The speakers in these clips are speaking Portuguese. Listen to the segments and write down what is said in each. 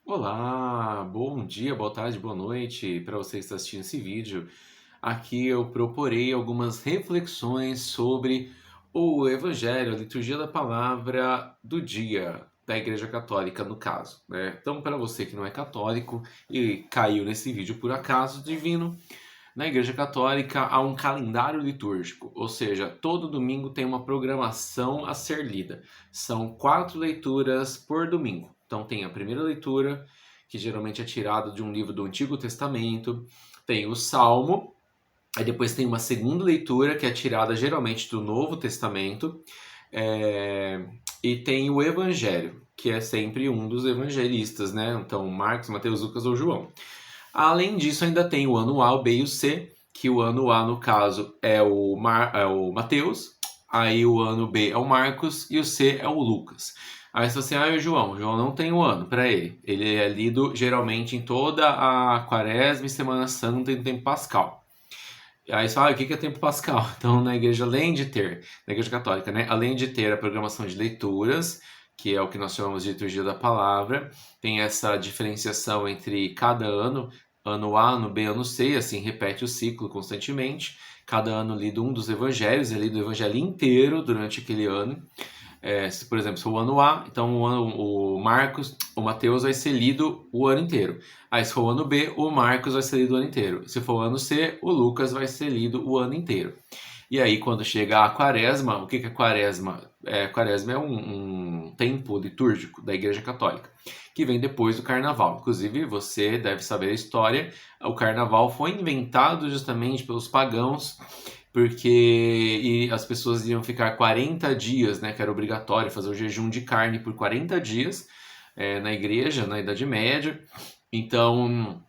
Olá, bom dia, boa tarde, boa noite para você que está assistindo esse vídeo. Aqui eu proporei algumas reflexões sobre o Evangelho, a liturgia da palavra do dia da Igreja Católica, no caso, né? Então, para você que não é católico e caiu nesse vídeo por acaso divino, na Igreja Católica há um calendário litúrgico, ou seja, todo domingo tem uma programação a ser lida. São 4 leituras por domingo. Então tem a primeira leitura, que geralmente é tirada de um livro do Antigo Testamento, tem o Salmo, aí depois tem uma segunda leitura, que é tirada geralmente do Novo Testamento, e tem o Evangelho, que é sempre um dos evangelistas, né? Então Marcos, Mateus, Lucas ou João. Além disso, ainda tem o ano A, o B e o C, que o ano A, no caso, é o Mateus, aí o ano B é o Marcos e o C é o Lucas. Aí você assim, o João não tem o ano para ele. Ele é lido geralmente em toda a Quaresma e Semana Santa e no tempo pascal. E aí você fala, o que é tempo pascal? Então, na igreja, na igreja católica, né? Além de ter a programação de leituras, que é o que nós chamamos de liturgia da palavra, tem essa diferenciação entre cada ano A, ano B, ano C, assim, repete o ciclo constantemente. Cada ano lido um dos evangelhos, é lido o evangelho inteiro durante aquele ano. Se, por exemplo, se for o ano A, então o Marcos, o Mateus vai ser lido o ano inteiro. Aí, se for o ano B, o Marcos vai ser lido o ano inteiro. Se for o ano C, o Lucas vai ser lido o ano inteiro. E aí, quando chega a Quaresma, o que é Quaresma? Quaresma é um tempo litúrgico da Igreja Católica, que vem depois do Carnaval. Inclusive, você deve saber a história. O Carnaval foi inventado justamente pelos pagãos porque as pessoas iam ficar 40 dias, né, que era obrigatório fazer o jejum de carne por 40 dias na igreja, na Idade Média. Então,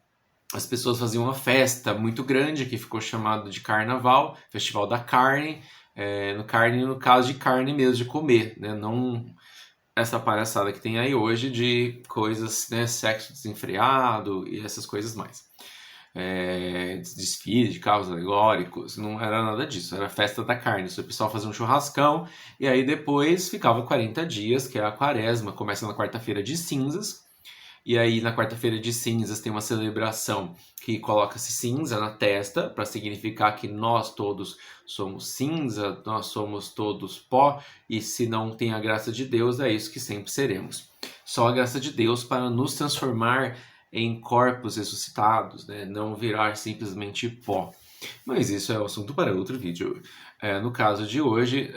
as pessoas faziam uma festa muito grande que ficou chamado de Carnaval, Festival da Carne, no caso de carne mesmo, de comer, né, não essa palhaçada que tem aí hoje de coisas, né, sexo desenfreado e essas coisas mais. Desfile de carros alegóricos, não era nada disso, era festa da carne. O pessoal fazia um churrascão e aí depois ficava 40 dias, que é a quaresma, começa na quarta-feira de cinzas. E aí na quarta-feira de cinzas tem uma celebração que coloca-se cinza na testa para significar que nós todos somos cinza, nós somos todos pó e se não tem a graça de Deus é isso que sempre seremos. Só a graça de Deus para nos transformar em corpos ressuscitados, né? Não virar simplesmente pó. Mas isso é um assunto para outro vídeo. No caso de hoje,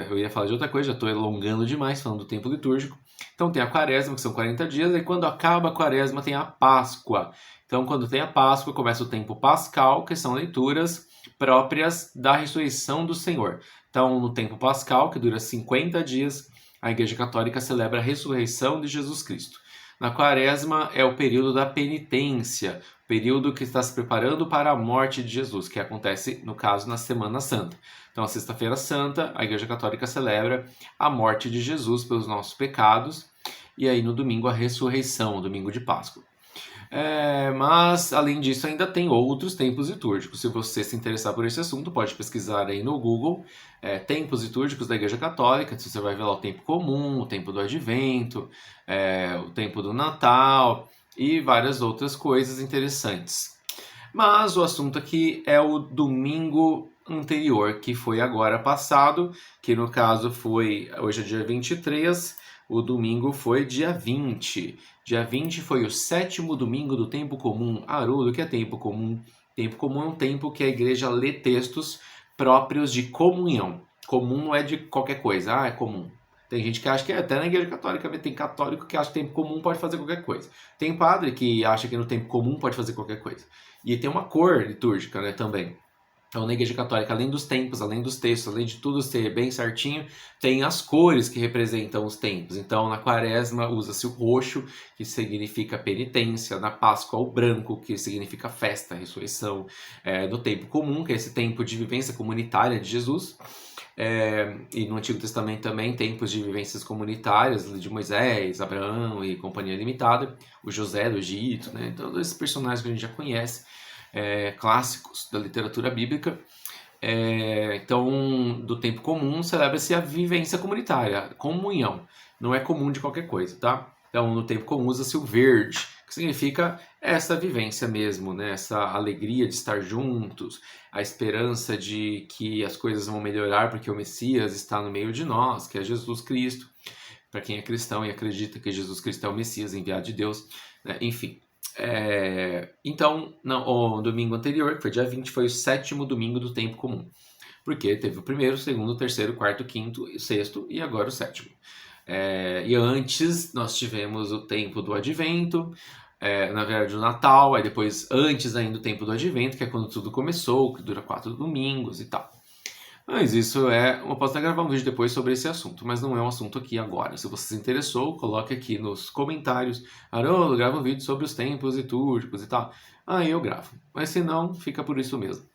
eu ia falar de outra coisa, já estou alongando demais falando do tempo litúrgico. Então tem a quaresma, que são 40 dias, e quando acaba a quaresma tem a Páscoa. Então quando tem a Páscoa, começa o tempo pascal, que são leituras próprias da ressurreição do Senhor. Então no tempo pascal, que dura 50 dias, a Igreja Católica celebra a ressurreição de Jesus Cristo. Na quaresma é o período da penitência, período que está se preparando para a morte de Jesus, que acontece, no caso, na Semana Santa. Então, a Sexta-feira Santa, a Igreja Católica celebra a morte de Jesus pelos nossos pecados, e aí no domingo a ressurreição, o domingo de Páscoa. Mas, além disso, ainda tem outros tempos litúrgicos. Se você se interessar por esse assunto, pode pesquisar aí no Google tempos litúrgicos da Igreja Católica. Você vai ver lá o tempo comum, o tempo do Advento, o tempo do Natal e várias outras coisas interessantes. Mas o assunto aqui é o domingo anterior, que foi agora passado, que no caso foi, hoje é dia 23, o domingo foi dia 20. Dia 20 foi o 7º domingo do tempo comum. Haroldo, o que é tempo comum? Tempo comum é um tempo que a igreja lê textos próprios de comunhão. Comum não é de qualquer coisa, é comum. Tem gente que acha que até na igreja católica tem católico que acha que tempo comum pode fazer qualquer coisa. Tem padre que acha que no tempo comum pode fazer qualquer coisa. E tem uma cor litúrgica, né, também. Então, na Igreja Católica, além dos tempos, além dos textos, além de tudo ser bem certinho, tem as cores que representam os tempos. Então, na Quaresma usa-se o roxo, que significa penitência, na Páscoa o branco, que significa festa, ressurreição, no tempo comum, que é esse tempo de vivência comunitária de Jesus. E no Antigo Testamento também tempos de vivências comunitárias de Moisés, Abraão e companhia limitada, o José do Egito, né? Então, todos esses personagens que a gente já conhece, clássicos da literatura bíblica. Então, do tempo comum celebra-se a vivência comunitária, a comunhão. Não é comum de qualquer coisa, tá? Então, no tempo comum usa-se o verde, que significa essa vivência mesmo, né? Essa alegria de estar juntos, a esperança de que as coisas vão melhorar porque o Messias está no meio de nós, que é Jesus Cristo. Para quem é cristão e acredita que Jesus Cristo é o Messias enviado de Deus, né? Enfim. Então, o domingo anterior, que foi dia 20, foi o 7º domingo do tempo comum. Porque teve o primeiro, o segundo, o terceiro, o quarto, o quinto, o sexto e agora o 7º. E antes nós tivemos o tempo do advento, na verdade o Natal, aí depois antes ainda o tempo do advento, que é quando tudo começou, que dura 4 domingos e tal. Mas isso eu posso até gravar um vídeo depois sobre esse assunto, mas não é um assunto aqui agora. Se você se interessou, coloque aqui nos comentários. Haroldo, grava um vídeo sobre os tempos litúrgicos e tal. Aí eu gravo. Mas se não, fica por isso mesmo.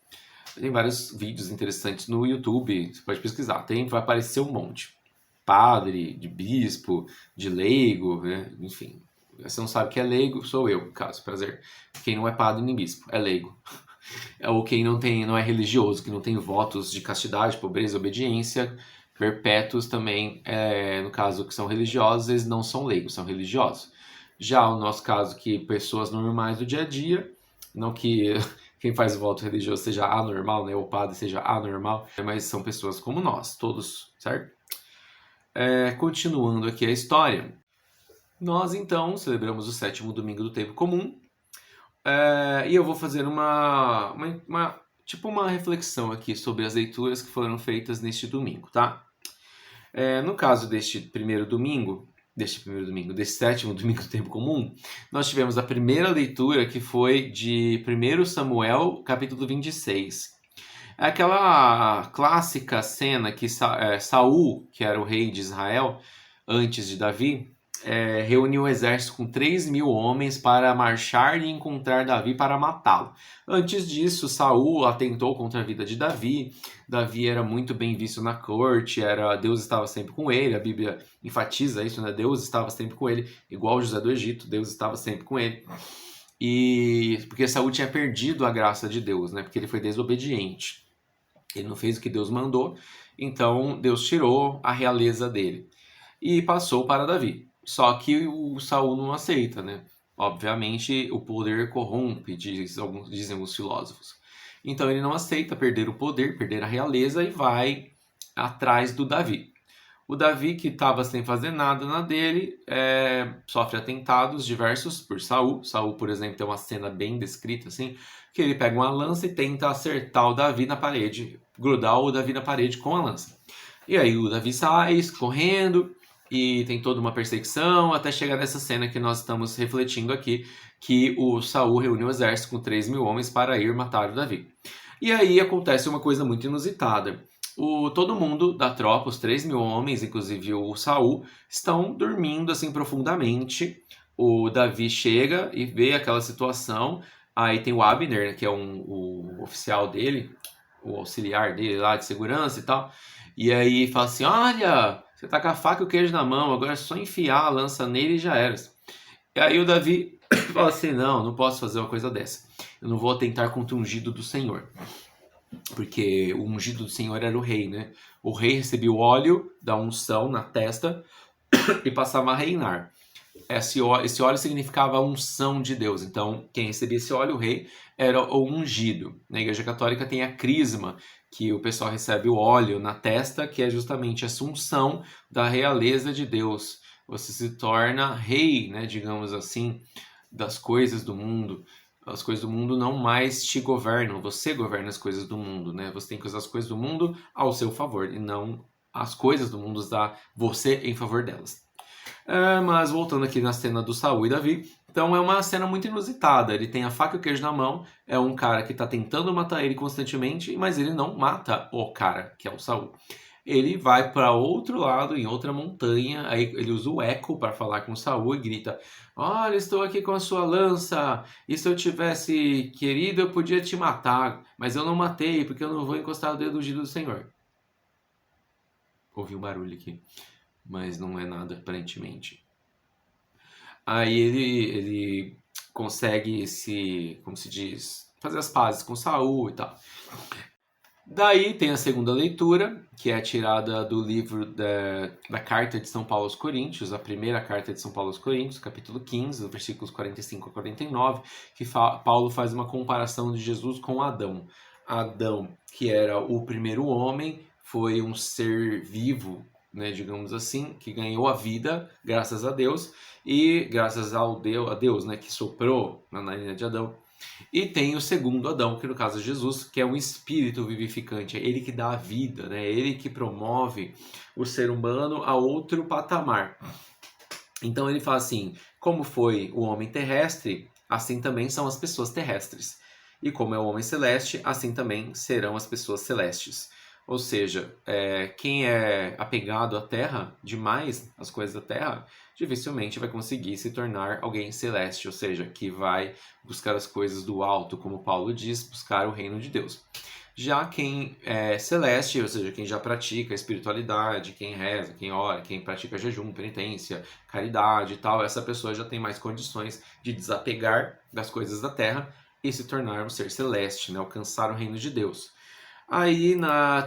Tem vários vídeos interessantes no YouTube, você pode pesquisar. Vai aparecer um monte. Padre, de bispo, de leigo, né? Enfim. Você não sabe que é leigo, sou eu, no caso, prazer. Quem não é padre nem bispo, é leigo. Ou quem não é religioso, que não tem votos de castidade, pobreza, obediência, perpétuos também, no caso que são religiosos, eles não são leigos, são religiosos. Já o nosso caso, que pessoas normais do dia a dia, não que quem faz o voto religioso seja anormal, né, o padre seja anormal, mas são pessoas como nós, todos, certo? Continuando aqui a história, nós então celebramos o 7º domingo do tempo comum, e eu vou fazer uma reflexão aqui sobre as leituras que foram feitas neste domingo, tá? No caso deste 7º domingo, desse 7º domingo do tempo comum, nós tivemos a primeira leitura que foi de 1 Samuel, capítulo 26. É aquela clássica cena que Saul, que era o rei de Israel, antes de Davi, reuniu um exército com 3.000 homens para marchar e encontrar Davi para matá-lo. Antes disso, Saul atentou contra a vida de Davi. Davi era muito bem visto na corte, Deus estava sempre com ele. A Bíblia enfatiza isso, né? Deus estava sempre com ele, igual José do Egito, Deus estava sempre com ele. E porque Saul tinha perdido a graça de Deus, né? Porque ele foi desobediente. Ele não fez o que Deus mandou, então Deus tirou a realeza dele e passou para Davi. Só que o Saul não aceita, né? Obviamente o poder corrompe, dizem alguns filósofos. Então ele não aceita perder o poder, perder a realeza e vai atrás do Davi. O Davi, que estava sem fazer nada na dele, sofre atentados diversos por Saul. Saul, por exemplo, tem uma cena bem descrita assim, que ele pega uma lança e tenta acertar o Davi na parede, grudar o Davi na parede com a lança. E aí o Davi sai correndo e tem toda uma perseguição até chegar nessa cena que nós estamos refletindo aqui, que o Saul reúne um exército com 3.000 homens para ir matar o Davi. E aí acontece uma coisa muito inusitada. Todo mundo da tropa, os 3.000 homens, inclusive o Saul, estão dormindo assim profundamente. O Davi chega e vê aquela situação. Aí tem o Abner, que é o oficial dele, o auxiliar dele lá de segurança e tal. E aí fala assim: olha, você tá com a faca e o queijo na mão, agora é só enfiar a lança nele e já era. E aí o Davi fala assim: não posso fazer uma coisa dessa. Eu não vou atentar contra o ungido do Senhor. Porque o ungido do Senhor era o rei, né? O rei recebia o óleo da unção na testa e passava a reinar. Esse óleo significava a unção de Deus. Então, quem recebia esse óleo, o rei, era o ungido. Na Igreja Católica tem a crisma, que o pessoal recebe o óleo na testa, que é justamente essa unção da realeza de Deus. Você se torna rei, né, digamos assim, das coisas do mundo. As coisas do mundo não mais te governam, você governa as coisas do mundo, né? Você tem que usar as coisas do mundo ao seu favor e não as coisas do mundo usar você em favor delas. Mas voltando aqui na cena do Saul e Davi, então é uma cena muito inusitada. Ele tem a faca e o queijo na mão, é um cara que está tentando matar ele constantemente, mas ele não mata o cara, que é o Saul. Ele vai para outro lado, em outra montanha, aí ele usa o eco para falar com Saul e grita: olha, estou aqui com a sua lança, e se eu tivesse querido eu podia te matar, mas eu não matei, porque eu não vou encostar o dedo ungido do Senhor. Ouvi um barulho aqui, mas não é nada aparentemente. Aí ele consegue como se diz, fazer as pazes com Saul e tal. Daí tem a segunda leitura, que é tirada do livro da Carta de São Paulo aos Coríntios, a primeira Carta de São Paulo aos Coríntios, capítulo 15, versículos 45 a 49, que Paulo faz uma comparação de Jesus com Adão. Adão, que era o primeiro homem, foi um ser vivo, né, digamos assim, que ganhou a vida graças a Deus, e graças a Deus, né, que soprou na narina de Adão. E tem o segundo Adão, que no caso é Jesus, que é um espírito vivificante, é ele que dá a vida, né? É ele que promove o ser humano a outro patamar. Então ele fala assim: como foi o homem terrestre, assim também são as pessoas terrestres. E como é o homem celeste, assim também serão as pessoas celestes. Ou seja, quem é apegado à terra, demais às coisas da terra, dificilmente vai conseguir se tornar alguém celeste, ou seja, que vai buscar as coisas do alto, como Paulo diz, buscar o reino de Deus. Já quem é celeste, ou seja, quem já pratica a espiritualidade, quem reza, quem ora, quem pratica jejum, penitência, caridade e tal, essa pessoa já tem mais condições de desapegar das coisas da terra e se tornar um ser celeste, né? Alcançar o reino de Deus. Aí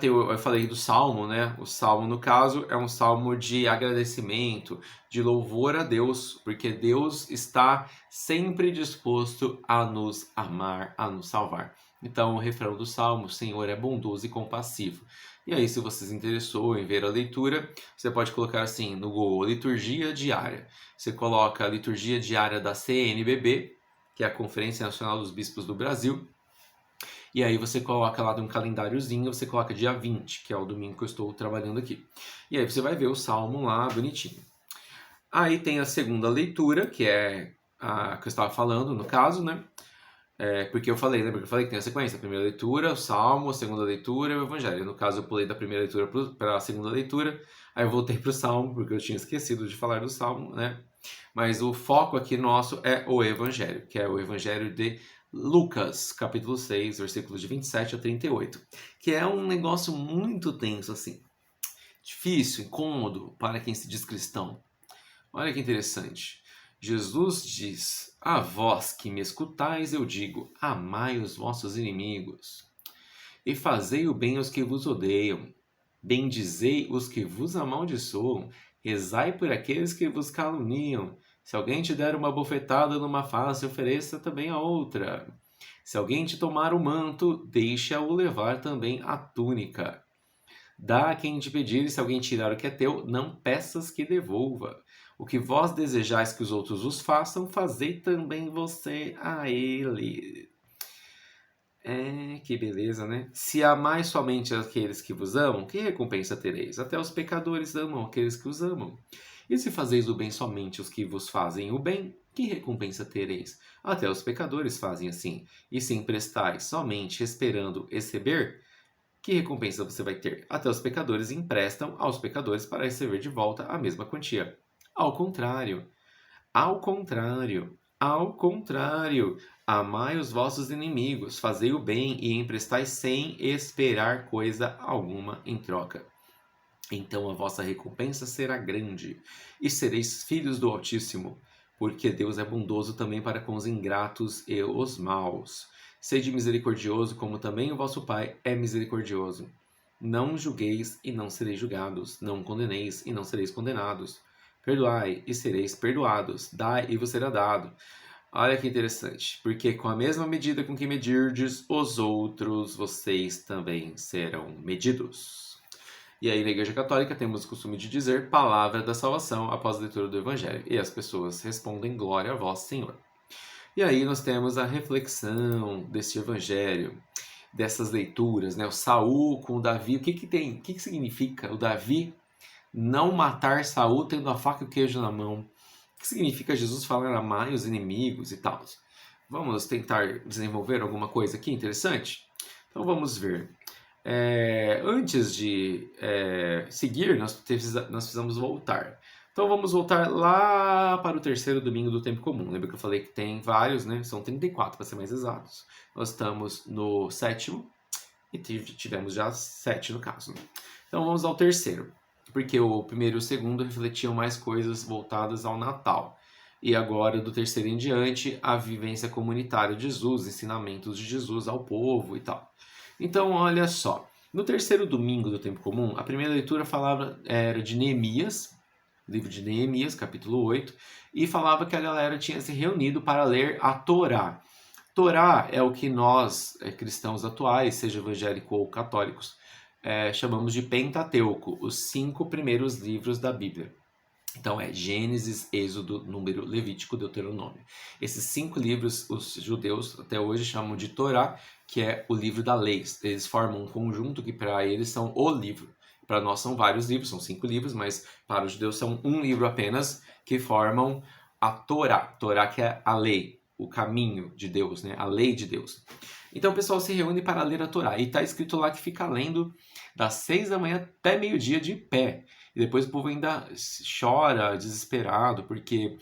eu falei do salmo, né? O salmo, no caso, é um salmo de agradecimento, de louvor a Deus, porque Deus está sempre disposto a nos amar, a nos salvar. Então, o refrão do salmo: Senhor é bondoso e compassivo. E aí, se você se interessou em ver a leitura, você pode colocar assim no Google: liturgia diária. Você coloca a liturgia diária da CNBB, que é a Conferência Nacional dos Bispos do Brasil. E aí você coloca lá de um calendáriozinho, você coloca dia 20, que é o domingo que eu estou trabalhando aqui. E aí você vai ver o salmo lá bonitinho. Aí tem a segunda leitura, que é a que eu estava falando, no caso, né? Porque eu falei, lembra que eu falei que tem a sequência? A primeira leitura, o salmo, a segunda leitura e o evangelho. No caso, eu pulei da primeira leitura para a segunda leitura, aí eu voltei para o salmo, porque eu tinha esquecido de falar do salmo, né? Mas o foco aqui nosso é o evangelho, que é o evangelho de Lucas, capítulo 6, versículos de 27 a 38, que é um negócio muito tenso, assim, difícil, incômodo para quem se diz cristão. Olha que interessante. Jesus diz: a vós que me escutais, eu digo, amai os vossos inimigos, e fazei o bem aos que vos odeiam, bendizei os que vos amaldiçoam, rezai por aqueles que vos caluniam. Se alguém te der uma bofetada numa face, ofereça também a outra. Se alguém te tomar o manto, deixa-o levar também a túnica. Dá a quem te pedir, e se alguém tirar o que é teu, não peças que devolva. O que vós desejais que os outros vos façam, fazei também você a ele. Que beleza, né? Se amais somente aqueles que vos amam, que recompensa tereis? Até os pecadores amam aqueles que os amam. E se fazeis o bem somente aos que vos fazem o bem, que recompensa tereis? Até os pecadores fazem assim. E se emprestais somente esperando receber, que recompensa você vai ter? Até os pecadores emprestam aos pecadores para receber de volta a mesma quantia. Ao contrário, ao contrário, ao contrário, amai os vossos inimigos, fazei o bem e emprestai sem esperar coisa alguma em troca. Então a vossa recompensa será grande, e sereis filhos do Altíssimo, porque Deus é bondoso também para com os ingratos e os maus. Sede misericordioso, como também o vosso Pai é misericordioso. Não julgueis e não sereis julgados, não condeneis e não sereis condenados. Perdoai e sereis perdoados, dai e vos será dado. Olha que interessante, porque com a mesma medida com que medirdes os outros, vocês também serão medidos. E aí na Igreja Católica temos o costume de dizer palavra da salvação após a leitura do Evangelho. E as pessoas respondem glória a vós, Senhor. E aí nós temos a reflexão desse Evangelho, dessas leituras, né? O Saul com o Davi, o que tem? O que significa o Davi não matar Saul tendo a faca e o queijo na mão? O que significa Jesus falar amai os inimigos e tal? Vamos tentar desenvolver alguma coisa aqui interessante? Então vamos ver. Antes de seguir, nós precisamos voltar. Então vamos voltar lá para o terceiro domingo do tempo comum. Lembra que eu falei que tem vários, né? São 34 para ser mais exatos. Nós estamos no sétimo e tivemos já 7 no caso, né? Então vamos ao terceiro, porque o primeiro e o segundo refletiam mais coisas voltadas ao Natal. E agora, do terceiro em diante, a vivência comunitária de Jesus, ensinamentos de Jesus ao povo e tal. Então, olha só, No terceiro domingo do tempo comum, a primeira leitura era de Neemias, livro de Neemias, capítulo 8, e falava que a galera tinha se reunido para ler a Torá. Torá é o que nós, cristãos atuais, seja evangélicos ou católicos, chamamos de Pentateuco, os 5 primeiros livros da Bíblia. Então é Gênesis, Êxodo, Número, Levítico, Deuteronômio. Esses 5 livros os judeus até hoje chamam de Torá, que é o livro da lei. Eles formam um conjunto que para eles são o livro. Para nós são vários livros, são 5 livros, mas para os judeus são um livro apenas que formam a Torá. Torá que é a lei, o caminho de Deus, né? A lei de Deus. Então o pessoal se reúne para ler a Torá. E está escrito lá que fica lendo das 6 da manhã até meio-dia de pé. E depois o povo ainda chora, desesperado, porque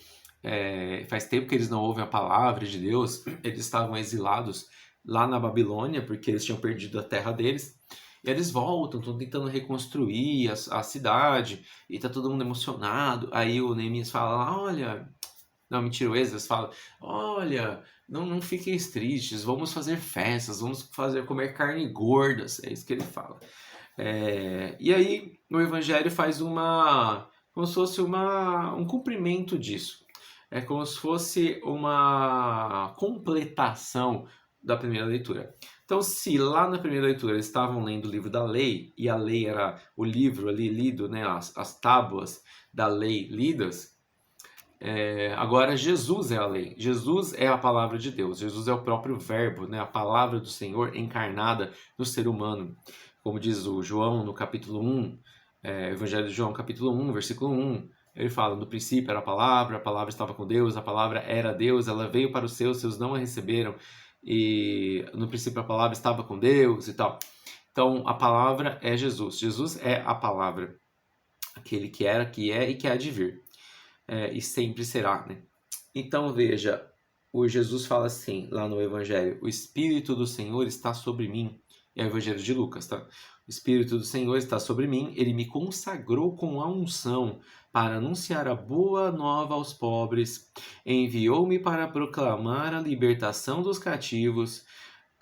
faz tempo que eles não ouvem a palavra de Deus. Eles estavam exilados lá na Babilônia, porque eles tinham perdido a terra deles. E eles voltam, estão tentando reconstruir a cidade, e tá todo mundo emocionado. Aí o Neemias fala, olha... Não, mentira, o Esdras fala, olha, não fiquem tristes, vamos fazer festas, vamos comer carne gordas. É isso que ele fala. E aí o Evangelho faz como se fosse um cumprimento disso. É como se fosse uma completação da primeira leitura. Então, se lá na primeira leitura eles estavam lendo o livro da lei, e a lei era o livro ali lido, né, as tábuas da lei lidas, agora Jesus é a lei, Jesus é a palavra de Deus, Jesus é o próprio verbo, né, a palavra do Senhor encarnada no ser humano. Como diz o João no capítulo 1, Evangelho de João, capítulo 1, versículo 1, ele fala, no princípio era a palavra estava com Deus, a palavra era Deus, ela veio para os seus não a receberam, e no princípio a palavra estava com Deus e tal. Então a palavra é Jesus, Jesus é a palavra, aquele que era, que é e que há de vir, e sempre será, né? Então veja, o Jesus fala assim, lá no Evangelho, o Espírito do Senhor está sobre mim. É o Evangelho de Lucas, tá? O Espírito do Senhor está sobre mim, ele me consagrou com a unção para anunciar a boa nova aos pobres, enviou-me para proclamar a libertação dos cativos,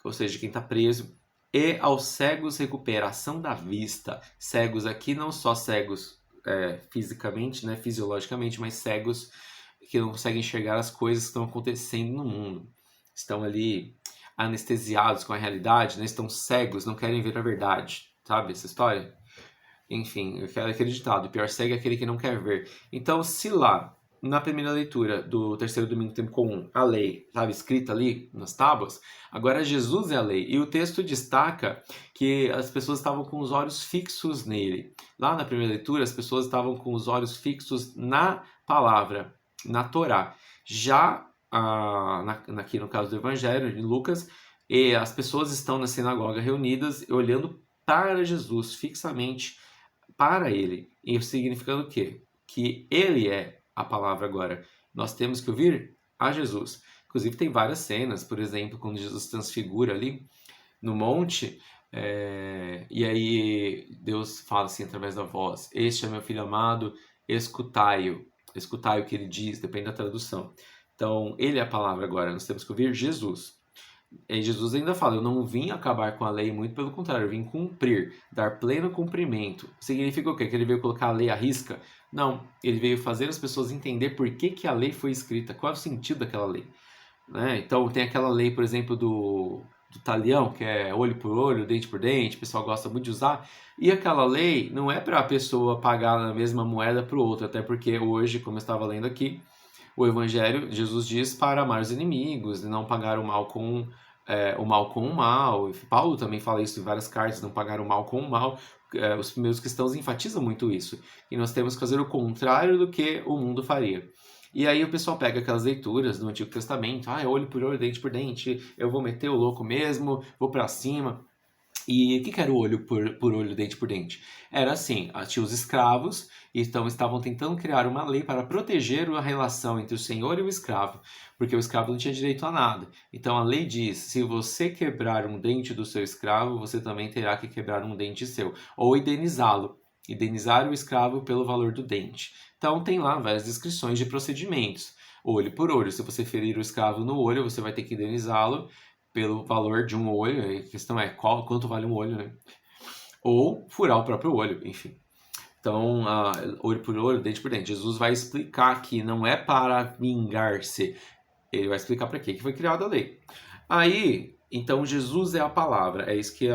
ou seja, quem está preso, e aos cegos recuperação da vista. Cegos aqui não só cegos fisicamente, né, fisiologicamente, mas cegos que não conseguem enxergar as coisas que estão acontecendo no mundo. Estão ali anestesiados com a realidade, né? Estão cegos, não querem ver a verdade. Sabe essa história? Enfim, aquele ditado, o pior cego é aquele que não quer ver. Então, se lá, na primeira leitura do terceiro domingo do tempo comum, a lei estava escrita ali nas tábuas, agora Jesus é a lei. E o texto destaca que as pessoas estavam com os olhos fixos nele. Lá na primeira leitura, as pessoas estavam com os olhos fixos na palavra, na Torá. Já aqui no caso do Evangelho, de Lucas, e as pessoas estão na sinagoga reunidas, olhando para Jesus, fixamente para ele. Isso significando o quê? Que ele é a palavra agora. Nós temos que ouvir a Jesus. Inclusive tem várias cenas, por exemplo, quando Jesus transfigura ali no monte, e aí Deus fala assim através da voz, este é meu filho amado, escutai-o. Escutai o que ele diz, depende da tradução. Então, ele é a palavra agora, nós temos que ouvir Jesus. E Jesus ainda fala, eu não vim acabar com a lei, muito pelo contrário, eu vim cumprir, dar pleno cumprimento. Significa o quê? Que ele veio colocar a lei à risca? Não, ele veio fazer as pessoas entender por que a lei foi escrita, qual é o sentido daquela lei. Né? Então tem aquela lei, por exemplo, do talião, que é olho por olho, dente por dente, o pessoal gosta muito de usar. E aquela lei não é para a pessoa pagar na mesma moeda para o outro, até porque hoje, como eu estava lendo aqui, o Evangelho, Jesus diz para amar os inimigos, e não pagar o mal com o mal. Paulo também fala isso em várias cartas, não pagar o mal com o mal. Os primeiros cristãos enfatizam muito isso. E nós temos que fazer o contrário do que o mundo faria. E aí o pessoal pega aquelas leituras do Antigo Testamento, olho por olho, dente por dente, eu vou meter o louco mesmo, vou para cima. E o que era o olho por olho, dente por dente? Era assim, tinha os escravos, então estavam tentando criar uma lei para proteger a relação entre o senhor e o escravo, porque o escravo não tinha direito a nada. Então a lei diz, se você quebrar um dente do seu escravo, você também terá que quebrar um dente seu, ou indenizá-lo, indenizar o escravo pelo valor do dente. Então tem lá várias descrições de procedimentos, olho por olho, se você ferir o escravo no olho, você vai ter que indenizá-lo pelo valor de um olho. A questão é quanto vale um olho, né? ou furar o próprio olho, enfim. Então, olho por olho, dente por dente. Jesus vai explicar que não é para vingar-se. Ele vai explicar para quê que foi criada a lei. Aí, então, Jesus é a palavra. É isso que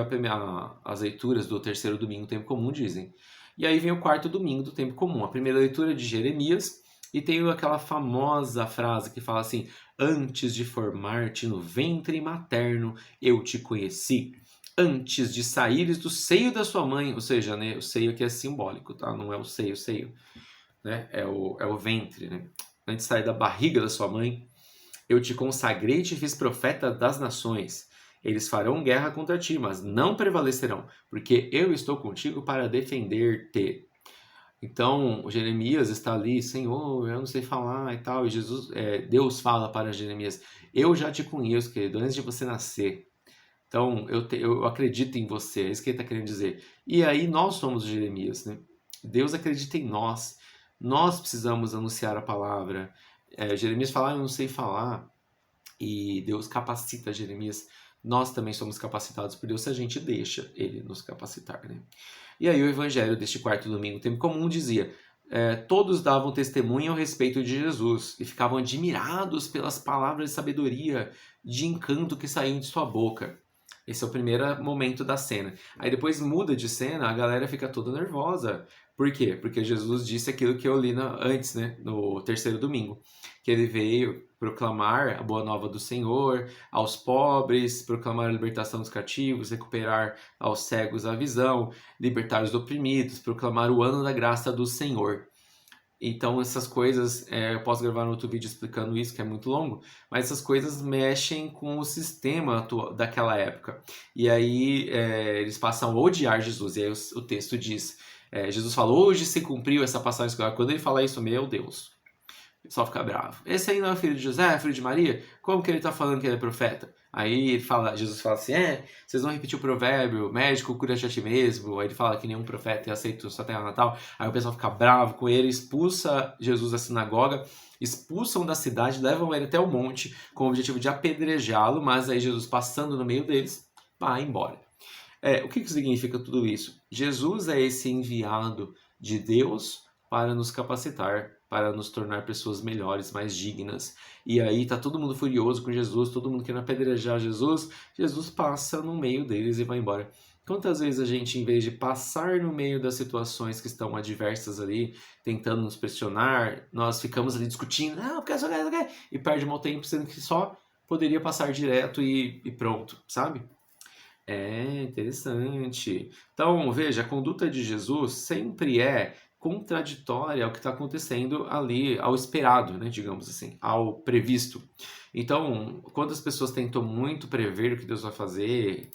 as leituras do terceiro domingo do tempo comum dizem. E aí vem o quarto domingo do tempo comum. A primeira leitura é de Jeremias. E tem aquela famosa frase que fala assim: antes de formar-te no ventre materno, eu te conheci. Antes de saíres do seio da sua mãe, ou seja, né, o seio aqui é simbólico, tá? Não é o seio, né? É o ventre, né? Antes de sair da barriga da sua mãe, eu te consagrei e te fiz profeta das nações. Eles farão guerra contra ti, mas não prevalecerão, porque eu estou contigo para defender-te. Então, Jeremias está ali, Senhor, eu não sei falar e tal, e Deus fala para Jeremias: eu já te conheço, querido, antes de você nascer. Então, eu acredito em você, é isso que ele está querendo dizer. E aí, nós somos Jeremias, né? Deus acredita em nós. Nós precisamos anunciar a palavra. Jeremias fala: eu não sei falar, e Deus capacita Jeremias. Nós também somos capacitados por Deus se a gente deixa Ele nos capacitar, né? E aí, o evangelho deste quarto domingo, tempo comum, dizia: todos davam testemunho ao respeito de Jesus e ficavam admirados pelas palavras de sabedoria, de encanto que saíam de sua boca. Esse é o primeiro momento da cena. Aí depois muda de cena, a galera fica toda nervosa. Por quê? Porque Jesus disse aquilo que eu li antes, né? No terceiro domingo. Que ele veio proclamar a boa nova do Senhor aos pobres, proclamar a libertação dos cativos, recuperar aos cegos a visão, libertar os oprimidos, proclamar o ano da graça do Senhor. Então essas coisas, eu posso gravar um outro vídeo explicando isso, que é muito longo, mas essas coisas mexem com o sistema daquela época. E aí eles passam a odiar Jesus. E aí o texto diz, Jesus falou: hoje se cumpriu essa passagem escolar. Quando ele fala isso, meu Deus, o pessoal fica bravo. Esse aí não é filho de José, é filho de Maria? Como que ele está falando que ele é profeta? Aí Jesus fala assim: vocês vão repetir o provérbio, médico cura-te a ti mesmo. Aí ele fala que nenhum profeta é aceito só terra natal. Aí o pessoal fica bravo com ele, expulsa Jesus da sinagoga, expulsam da cidade, levam ele até o monte com o objetivo de apedrejá-lo, mas aí Jesus, passando no meio deles, vai embora. O que significa tudo isso? Jesus é esse enviado de Deus para nos capacitar, para nos tornar pessoas melhores, mais dignas. E aí tá todo mundo furioso com Jesus, todo mundo querendo apedrejar Jesus. Jesus passa no meio deles e vai embora. Quantas vezes a gente, em vez de passar no meio das situações que estão adversas ali, tentando nos pressionar, nós ficamos ali discutindo, não, porque só quer, e perde mau tempo, sendo que só poderia passar direto e pronto, sabe? É interessante. Então, veja, a conduta de Jesus sempre é contraditória ao que está acontecendo ali, ao esperado, né, digamos assim, ao previsto. Então, quando as pessoas tentam muito prever o que Deus vai fazer,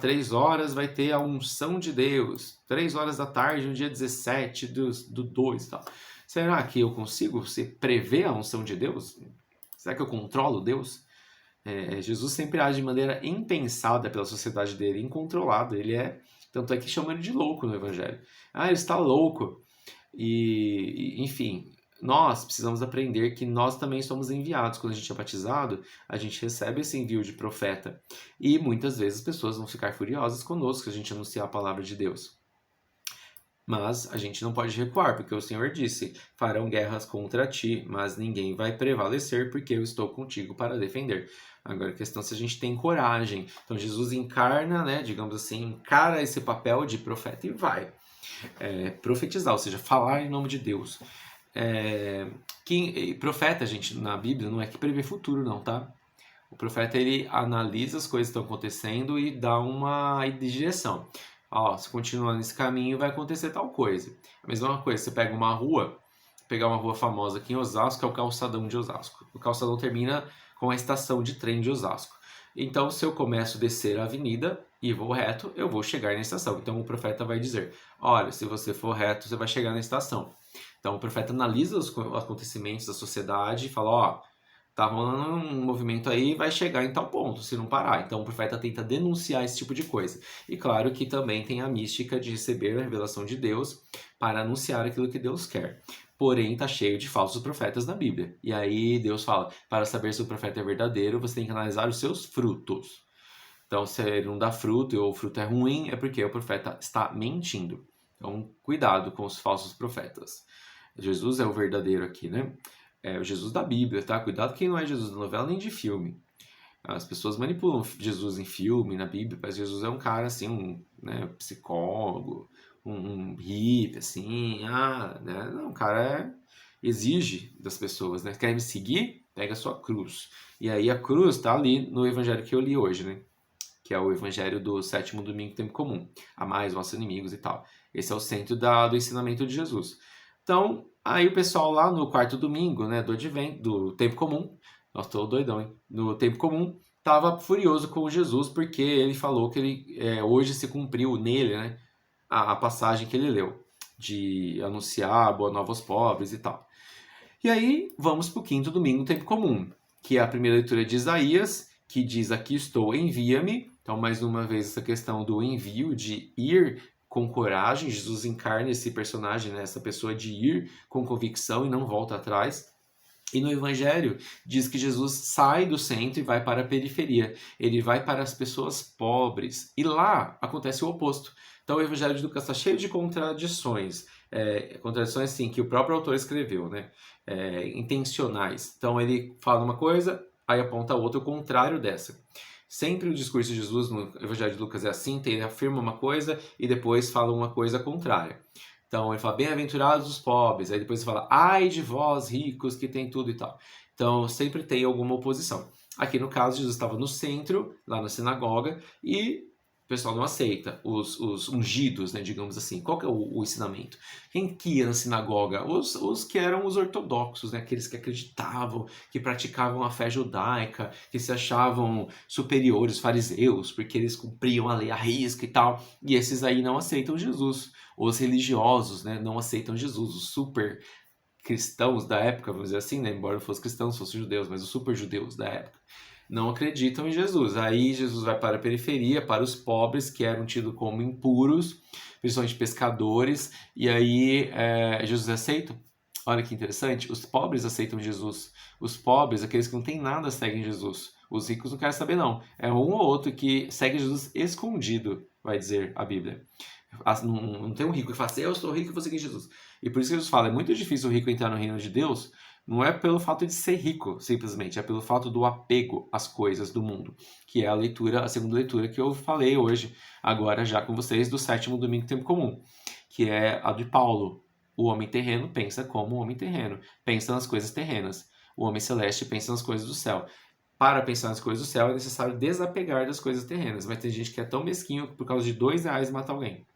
3 horas vai ter a unção de Deus, 3 horas da tarde, no dia 17 do 2 e tal. Será que eu consigo prever a unção de Deus? Será que eu controlo Deus? Jesus sempre age de maneira impensada pela sociedade dele, incontrolado. Tanto é que chamam ele de louco no Evangelho. Ele está louco. Enfim, nós precisamos aprender que nós também somos enviados. Quando a gente é batizado, a gente recebe esse envio de profeta. E muitas vezes as pessoas vão ficar furiosas conosco se a gente anunciar a palavra de Deus. Mas a gente não pode recuar, porque o Senhor disse: farão guerras contra ti, mas ninguém vai prevalecer, porque eu estou contigo para defender. Agora a questão é se a gente tem coragem. Então Jesus encarna, né, digamos assim, encara esse papel de profeta e vai profetizar, ou seja, falar em nome de Deus. Profeta, gente, na Bíblia não é que prevê futuro, não, tá? O profeta, ele analisa as coisas que estão acontecendo e dá uma direção. Se continuar nesse caminho, vai acontecer tal coisa. A mesma coisa, você pega uma rua, pegar uma rua famosa aqui em Osasco, é o Calçadão de Osasco. O Calçadão termina com a estação de trem de Osasco. Então, se eu começo a descer a avenida e vou reto, eu vou chegar na estação. Então, o profeta vai dizer: olha, se você for reto, você vai chegar na estação. Então, o profeta analisa os acontecimentos da sociedade e fala: tá rolando um movimento aí, vai chegar em tal ponto, se não parar. Então o profeta tenta denunciar esse tipo de coisa. E claro que também tem a mística de receber a revelação de Deus para anunciar aquilo que Deus quer. Porém, tá cheio de falsos profetas na Bíblia. E aí Deus fala: para saber se o profeta é verdadeiro, você tem que analisar os seus frutos. Então, se ele não dá fruto ou o fruto é ruim, é porque o profeta está mentindo. Então, cuidado com os falsos profetas. Jesus é o verdadeiro aqui, né? É o Jesus da Bíblia, tá? Cuidado quem não é Jesus da novela nem de filme. As pessoas manipulam Jesus em filme, na Bíblia, mas Jesus é um cara assim, né, psicólogo, um hippie, assim, né? Não, o cara exige das pessoas, né? Quer me seguir? Pega a sua cruz. E aí a cruz está ali no evangelho que eu li hoje, né? Que é o evangelho do sétimo domingo tempo comum. Amai os vossos inimigos e tal. Esse é o centro do ensinamento de Jesus. Então, aí o pessoal lá no quarto domingo, né, do tempo comum, nossa, tô doidão, hein? No tempo comum, tava furioso com Jesus porque ele falou que hoje se cumpriu nele, né, a passagem que ele leu de anunciar a boa nova aos pobres e tal. E aí vamos para o quinto domingo, tempo comum, que é a primeira leitura de Isaías, que diz: Aqui estou, envia-me. Então, mais uma vez, essa questão do envio, de ir com coragem. Jesus encarna esse personagem, né? Essa pessoa de ir com convicção e não volta atrás. E no Evangelho diz que Jesus sai do centro e vai para a periferia. Ele vai para as pessoas pobres. E lá acontece o oposto. Então o Evangelho de Lucas está cheio de contradições. Contradições, assim, que o próprio autor escreveu, né? Intencionais. Então ele fala uma coisa, aí aponta outra, o contrário dessa. Sempre o discurso de Jesus no Evangelho de Lucas é assim, ele afirma uma coisa e depois fala uma coisa contrária. Então ele fala, bem-aventurados os pobres. Aí depois ele fala, ai de vós ricos que tem tudo e tal. Então sempre tem alguma oposição. Aqui no caso, Jesus estava no centro, lá na sinagoga, e o pessoal não aceita. Os ungidos, né, digamos assim. Qual que é o ensinamento? Quem que ia na sinagoga? Os que eram os ortodoxos, né, aqueles que acreditavam, que praticavam a fé judaica, que se achavam superiores, fariseus, porque eles cumpriam a lei à risca e tal. E esses aí não aceitam Jesus. Os religiosos, né, não aceitam Jesus, os super cristãos da época, vamos dizer assim, né, embora fossem cristãos, fossem judeus, mas os super judeus da época, não acreditam em Jesus. Aí Jesus vai para a periferia, para os pobres, que eram tidos como impuros, principalmente pescadores, e aí Jesus aceita. Olha que interessante, os pobres aceitam Jesus. Os pobres, aqueles que não têm nada, seguem Jesus. Os ricos não querem saber, não. É um ou outro que segue Jesus escondido, vai dizer a Bíblia. Não tem um rico que fala assim, eu sou rico e vou seguir Jesus. E por isso que Jesus fala, é muito difícil o rico entrar no reino de Deus, não é pelo fato de ser rico, simplesmente, é pelo fato do apego às coisas do mundo, que é a segunda leitura que eu falei hoje, agora já com vocês, do sétimo domingo tempo comum, que é a de Paulo. O homem terreno pensa como o homem terreno, pensa nas coisas terrenas. O homem celeste pensa nas coisas do céu. Para pensar nas coisas do céu é necessário desapegar das coisas terrenas, mas tem gente que é tão mesquinho que por causa de R$ 2 mata alguém.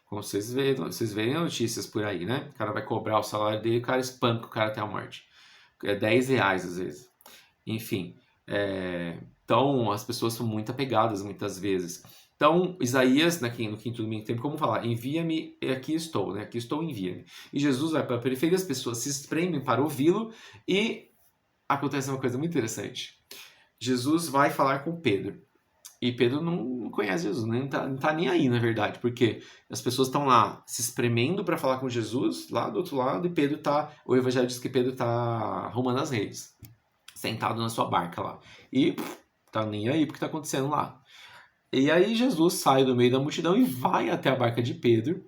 Como vocês veem notícias por aí, né? O cara vai cobrar o salário dele, o cara espanca o cara até a morte. É R$ 10 às vezes. Enfim, então as pessoas são muito apegadas muitas vezes. Então, Isaías, no quinto domingo tempo, como falar? Envia-me, aqui estou, né? Aqui estou, envia-me. E Jesus vai para a periferia, as pessoas se espremem para ouvi-lo e acontece uma coisa muito interessante. Jesus vai falar com Pedro. E Pedro não conhece Jesus, não tá nem aí, na verdade, porque as pessoas estão lá se espremendo para falar com Jesus, lá do outro lado, e o evangelho diz que Pedro tá arrumando as redes, sentado na sua barca lá. E tá nem aí porque tá acontecendo lá. E aí Jesus sai do meio da multidão e vai até a barca de Pedro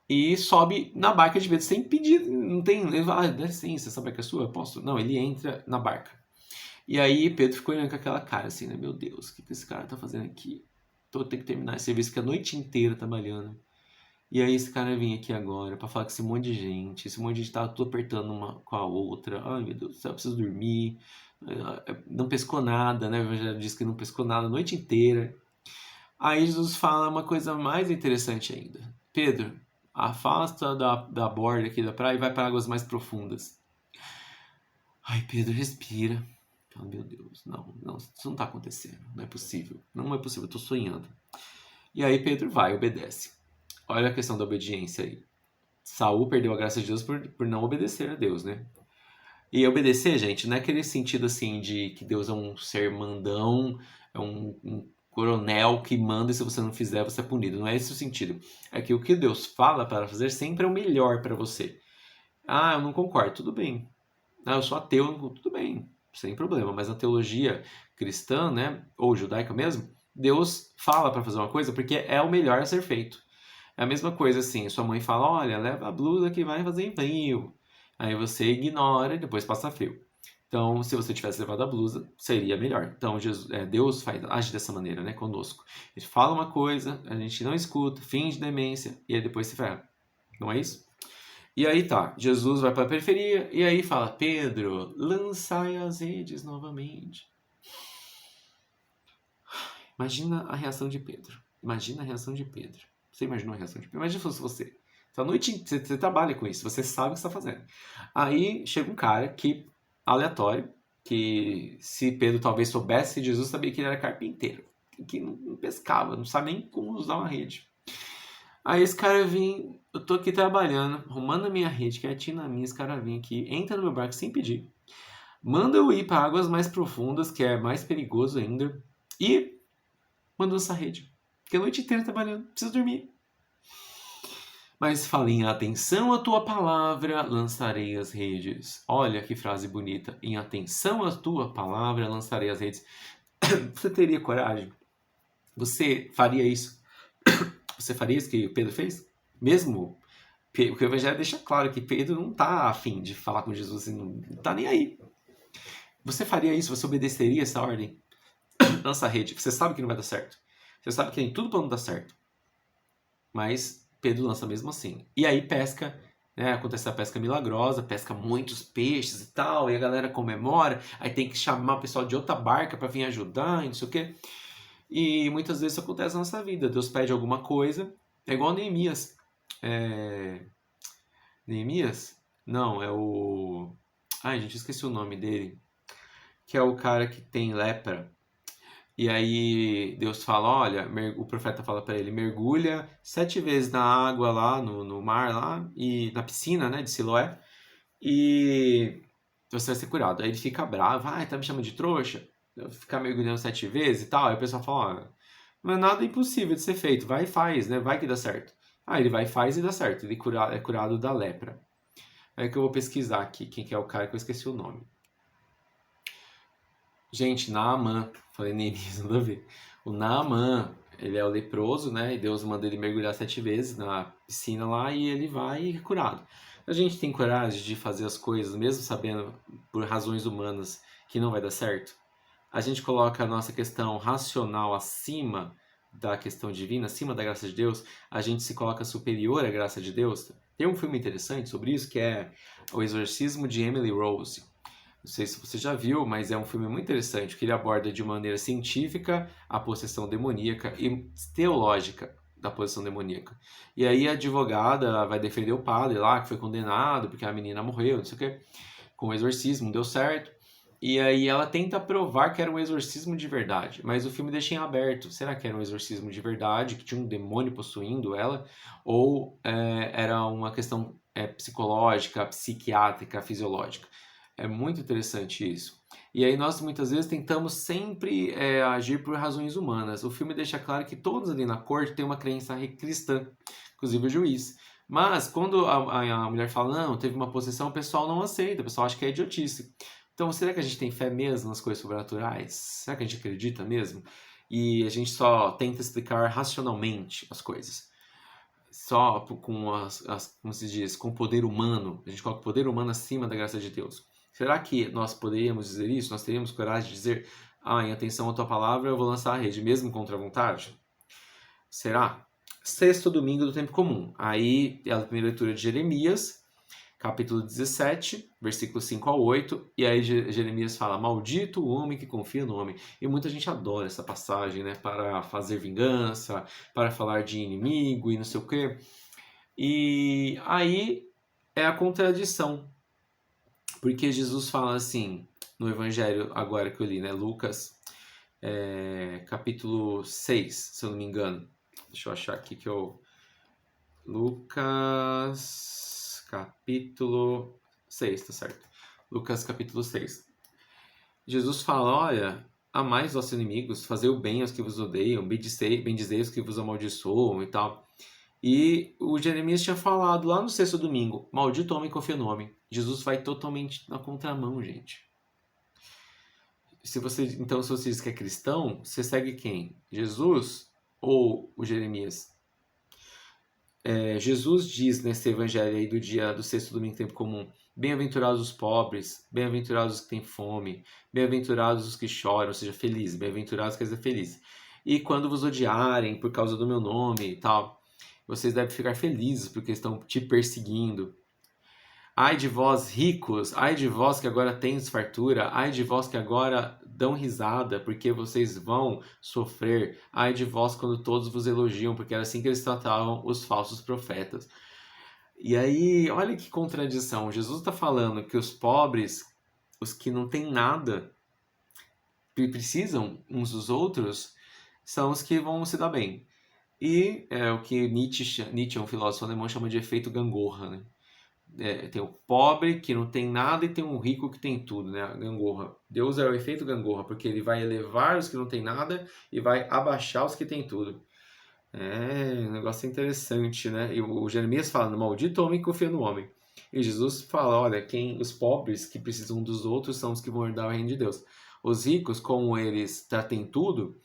e sobe na barca de Pedro sem pedir, não tem, ele fala, dá licença, essa barca é sua? Posso? Não, ele entra na barca. E aí Pedro ficou olhando com aquela cara assim, né? Meu Deus, o que esse cara tá fazendo aqui? Tô tendo que terminar esse serviço que a noite inteira trabalhando. E aí esse cara vem aqui agora pra falar com esse monte de gente. Esse monte de gente tá tudo apertando uma com a outra. Ai, meu Deus do céu, eu preciso dormir. Não pescou nada, né? Eu já disse que não pescou nada a noite inteira. Aí Jesus fala uma coisa mais interessante ainda. Pedro, afasta da borda aqui da praia e vai para águas mais profundas. Ai, Pedro, respira. Oh, meu Deus, não, isso não tá acontecendo, não é possível, eu tô sonhando. E aí Pedro vai, obedece. Olha a questão da obediência aí. Saul perdeu a graça de Deus por não obedecer a Deus, né? E obedecer, gente, não é aquele sentido assim de que Deus é um ser mandão, é um coronel que manda e se você não fizer você é punido. Não é esse o sentido. É que o que Deus fala para fazer sempre é o melhor para você. Ah, eu não concordo, tudo bem. Ah, eu sou ateu, tudo bem, sem problema. Mas a teologia cristã, né, ou judaica mesmo, Deus fala para fazer uma coisa porque é o melhor a ser feito. É a mesma coisa assim, sua mãe fala, olha, leva a blusa que vai fazer frio. Aí você ignora e depois passa frio. Então, se você tivesse levado a blusa, seria melhor. Então, Deus age dessa maneira, né, conosco. Ele fala uma coisa, a gente não escuta, finge demência e aí depois se ferra. Não é isso? E aí tá, Jesus vai para a periferia e aí fala, Pedro, lançai as redes novamente. Imagina a reação de Pedro. Imagina a reação de Pedro. Você imaginou a reação de Pedro? Imagina se fosse você. Essa noite você trabalha com isso, você sabe o que está fazendo. Aí chega um cara que, aleatório, que se Pedro talvez soubesse, Jesus sabia que ele era carpinteiro, que não pescava, não sabe nem como usar uma rede. Aí esse cara vem, eu tô aqui trabalhando, arrumando a minha rede, quietinho na minha, esse cara vem aqui, entra no meu barco sem pedir, manda eu ir para águas mais profundas, que é mais perigoso ainda, e manda essa rede. Fiquei a noite inteira trabalhando, preciso dormir. Mas fala em atenção à tua palavra, lançarei as redes. Olha que frase bonita. Em atenção à tua palavra, lançarei as redes. Você teria coragem? Você faria isso? Você faria isso que Pedro fez? Mesmo? Porque o Evangelho deixa claro que Pedro não está afim de falar com Jesus, assim, não está nem aí. Você faria isso? Você obedeceria essa ordem? Lança a rede. Você sabe que não vai dar certo. Você sabe que tem tudo para não dar certo. Mas Pedro lança mesmo assim. E aí pesca, né? Acontece a pesca milagrosa, pesca muitos peixes e tal, e a galera comemora, aí tem que chamar o pessoal de outra barca para vir ajudar, e não sei o quê. E muitas vezes isso acontece na nossa vida. Deus pede alguma coisa, é igual Neemias. Neemias? Não, é o... Ai, gente, esqueci o nome dele. Que é o cara que tem lepra. E aí Deus fala, olha, o profeta fala para ele, mergulha 7 vezes na água lá, no mar lá, e na piscina, né, de Siloé, e você vai ser curado. Aí ele fica bravo, tá me chamando de trouxa? Eu ficar mergulhando 7 vezes e tal. Aí o pessoal fala, olha, não é nada impossível de ser feito, vai e faz, né, vai que dá certo. Aí ele vai e faz e dá certo, ele é curado da lepra. É que eu vou pesquisar aqui, quem que é o cara que eu esqueci o nome. Gente, Naamã, falei Neemias, nada a ver. O Naamã, ele é o leproso, né? E Deus manda ele mergulhar 7 vezes na piscina lá e ele vai e é curado. A gente tem coragem de fazer as coisas, mesmo sabendo por razões humanas que não vai dar certo? A gente coloca a nossa questão racional acima da questão divina, acima da graça de Deus, a gente se coloca superior à graça de Deus. Tem um filme interessante sobre isso que é O Exorcismo de Emily Rose. Não sei se você já viu, mas é um filme muito interessante, que ele aborda de maneira científica a possessão demoníaca e teológica da possessão demoníaca. E aí a advogada vai defender o padre lá, que foi condenado porque a menina morreu, não sei o quê, com o exorcismo, não deu certo. E aí ela tenta provar que era um exorcismo de verdade, mas o filme deixa em aberto. Será que era um exorcismo de verdade, que tinha um demônio possuindo ela? Ou era uma questão psicológica, psiquiátrica, fisiológica? É muito interessante isso. E aí nós muitas vezes tentamos sempre agir por razões humanas. O filme deixa claro que todos ali na corte têm uma crença cristã, inclusive o juiz. Mas quando a mulher fala, não, teve uma possessão, o pessoal não aceita, o pessoal acha que é idiotice. Então, será que a gente tem fé mesmo nas coisas sobrenaturais? Será que a gente acredita mesmo? E a gente só tenta explicar racionalmente as coisas. Só com como se diz, com o poder humano. A gente coloca o poder humano acima da graça de Deus. Será que nós poderíamos dizer isso? Nós teríamos coragem de dizer, em atenção à tua palavra, eu vou lançar a rede, mesmo contra a vontade? Será? Sexto domingo do tempo comum. Aí é a primeira leitura de Jeremias, capítulo 17, versículos 5 ao 8, e aí Jeremias fala, maldito o homem que confia no homem. E muita gente adora essa passagem, né, para fazer vingança, para falar de inimigo e não sei o quê. E aí é a contradição, porque Jesus fala assim, no evangelho agora que eu li, né, Lucas, capítulo 6, se eu não me engano. Deixa eu achar aqui que eu... Lucas, capítulo 6, tá certo? Lucas, capítulo 6. Jesus fala, olha, amai os vossos inimigos, fazei o bem aos que vos odeiam, bendizei os que vos amaldiçoam e tal. E o Jeremias tinha falado lá no sexto domingo, maldito homem confia no homem. Jesus vai totalmente na contramão, gente. Então, se você diz que é cristão, você segue quem? Jesus ou o Jeremias? Jesus diz nesse evangelho aí do sexto domingo tempo comum: bem-aventurados os pobres, bem-aventurados os que têm fome, bem-aventurados os que choram, ou seja, felizes, bem-aventurados quer dizer feliz. E quando vos odiarem por causa do meu nome e tal, vocês devem ficar felizes porque estão te perseguindo. Ai de vós ricos, ai de vós que agora tendes fartura, ai de vós que agora dão risada, porque vocês vão sofrer, ai de vós quando todos vos elogiam, porque era assim que eles tratavam os falsos profetas. E aí, olha que contradição, Jesus está falando que os pobres, os que não têm nada, precisam uns dos outros, são os que vão se dar bem. E é o que Nietzsche, um filósofo alemão, chama de efeito gangorra, né? Tem o pobre que não tem nada e tem um rico que tem tudo, né? A gangorra. Deus é o efeito gangorra, porque ele vai elevar os que não tem nada e vai abaixar os que têm tudo. Um negócio interessante, né? E o Jeremias fala, no maldito homem que confia no homem. E Jesus fala, olha, os pobres que precisam dos outros são os que vão herdar o reino de Deus. Os ricos, como eles têm tudo,